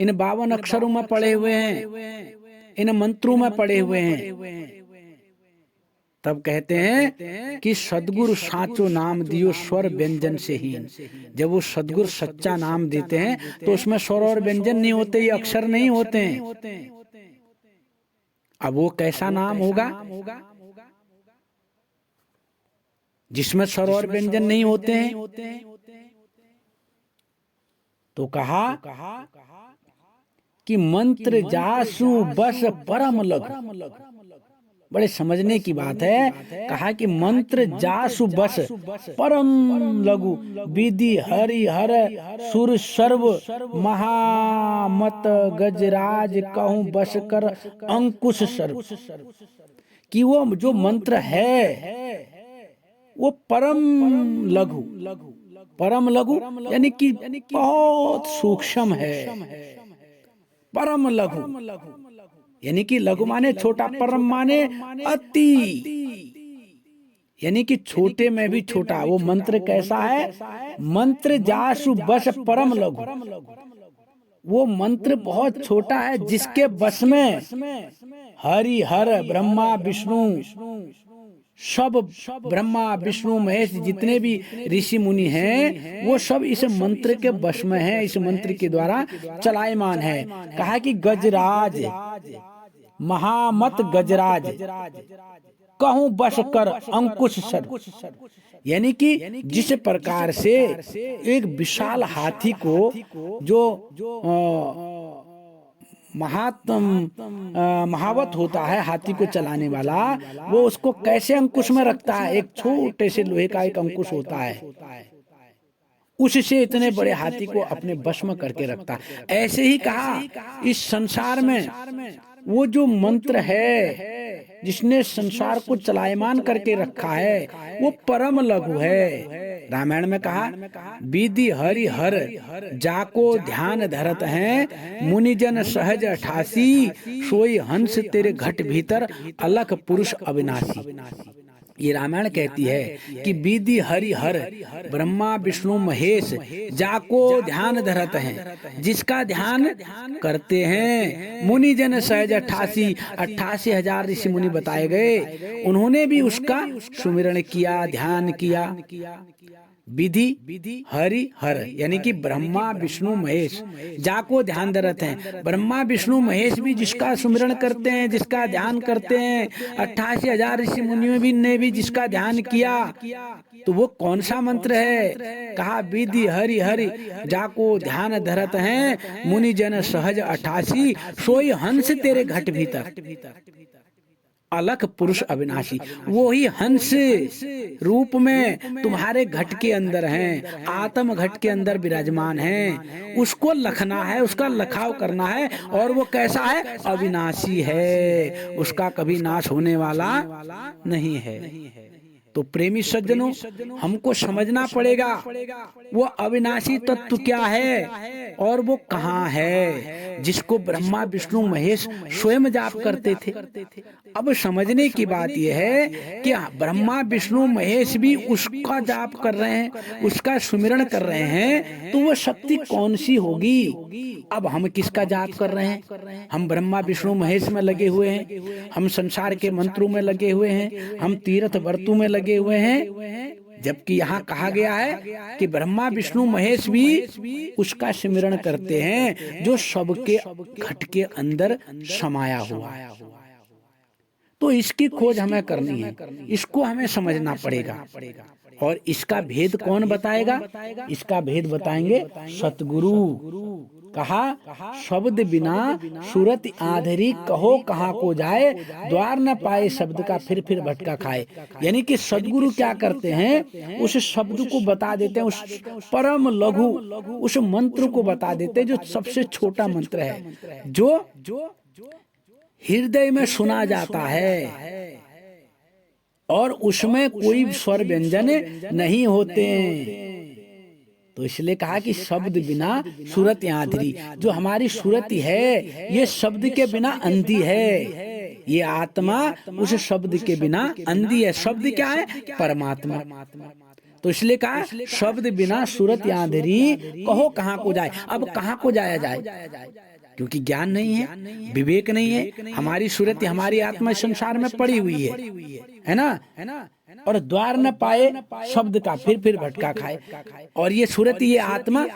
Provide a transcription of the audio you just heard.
इन 52 अक्षरों में पढ़े हुए हैं, इन मंत्रों में पढ़े हुए हैं। तब कहते हैं कि सदगुरु साचो नाम दियो स्वर व्यंजन से हीन। जब वो सदगुरु सच्चा नाम देते हैं तो उसमें स्वर और व्यंजन नहीं होते, ये अक्षर नहीं होते हैं। अब वो कैसा नाम होगा जिसमें स्वर और व्यंजन नहीं होते हैं? तो कहा कि मंत्र जासु बस परम लघु। बड़े समझने की बात है। कहा कि मंत्र जासु बस परम लघु, विधि हरि हर सुर सर्व महामत गजराज कहूं बस कर अंकुश सर्व। कि वो जो मंत्र है वो परम लघु, परम लघु यानी कि बहुत सूक्ष्म है। परम लघु यानी कि लघु माने छोटा, परम माने अति, यानी कि छोटे में भी छोटा। वो मंत्र कैसा है? मंत्र जासु बस परम लघु। वो मंत्र बहुत छोटा है जिसके बस में हरि हर ब्रह्मा विष्णु सब, ब्रह्मा विष्णु महेश जितने भी ऋषि मुनि हैं वो सब इस मंत्र के वश में हैं, इस मंत्र के द्वारा चलायमान है। कहा कि गजराज महामत गजराज कहूं बस कर अंकुश सर। यानी कि जिस प्रकार से एक विशाल हाथी को जो महावत होता है, हाथी को चलाने वाला, वो उसको कैसे अंकुश में रखता है? एक छोटे से लोहे का एक अंकुश होता है, उससे इतने बड़े हाथी को अपने वश में करके रखता है। ऐसे ही कहा इस संसार में वो जो मंत्र है जिसने संसार को चलायमान करके रखा है वो परम लघु है। रामायण में कहा विधि हरि हर जाको ध्यान धरत हैं, मुनिजन सहज 88 सोई हंस तेरे घट भीतर अलख पुरुष अविनाशी। ये रामायण कहती है कि विधि हरि हर ब्रह्मा विष्णु महेश जाको ध्यान धरत हैं, जिसका ध्यान करते हैं। मुनि जन सहज 88,000 ऋषि मुनि बताए गए, उन्होंने भी उसका सुमिरण किया, ध्यान किया। विधि हरि हर यानी कि ब्रह्मा विष्णु महेश जाको ध्यान धरत हैं। ब्रह्मा विष्णु महेश भी जिसका सुमिरण करते हैं, जिसका ध्यान करते हैं, 88,000 ऋषि मुनियों भी ने भी जिसका ध्यान किया, तो वो कौन सा मंत्र है? कहा विधि हरि हरि जाको ध्यान धरत हैं, मुनि जन सहज 88 सोई हंस तेरे घट भीतर अलख पुरुष अविनाशी। वो ही हंस रूप में तुम्हारे घट के अंदर हैं, आत्म घट के अंदर विराजमान हैं। उसको लखना है, उसका लखाव करना है, और वो कैसा है? अविनाशी है, उसका कभी नाश होने वाला नहीं है। तो प्रेमी सज्जनों, हमको समझना पड़ेगा वो अविनाशी तत्व क्या है और वो कहाँ है, जिसको ब्रह्मा विष्णु महेश स्वयं जाप करते थे। अब समझने की बात यह है कि ब्रह्मा विष्णु महेश भी उसका जाप कर रहे हैं, उसका सुमिरण कर रहे हैं, तो वो शक्ति कौन सी होगी? अब हम किसका जाप कर रहे हैं? हम ब्रह्मा विष्णु महेश में लगे हुए हैं, हम संसार के मंत्रों में लगे हुए हैं, हम तीर्थ वर्तों में लगे हुए हैं। जबकि यहाँ कहा गया है कि ब्रह्मा विष्णु महेश भी उसका सिमरण करते हैं जो सबके घट के अंदर समाया हुआ है। तो इसकी खोज हमें करनी है, इसको हमें समझना पड़ेगा। और इसका भेद कौन बताएगा? इसका भेद बताएंगे सतगुरु। कहा शब्द बिना सूरत आधरी कहो कहाँ को जाए, द्वार न पाए शब्द का फिर भटका खाए। यानी कि सदगुरु क्या करते हैं? उस शब्द को बता देते हैं, उस परम लघु उस मंत्र को बता देते हैं जो सबसे छोटा मंत्र है, जो हृदय में सुना जाता है और उसमें कोई स्वर व्यंजन नहीं होते हैं। तो इसलिए कहा कि शब्द बिना सूरत आंधी, जो हमारी सूरत है ये शब्द के बिना अंधी है, ये आत्मा उस शब्द के बिना अंधी है। शब्द क्या है? परमात्मा। तो इसलिए कहा शब्द बिना सूरत यहाँ अंधेरी, कहो कहाँ को जाए। अब कहाँ को जाया जाए, क्योंकि ज्ञान नहीं है, विवेक नहीं है, हमारी सूरत हमारी आत्मा संसार में पड़ी हुई है ना, और द्वार न पाए शब्द का फिर भटका खाए। और ये सूरत ये आत्मा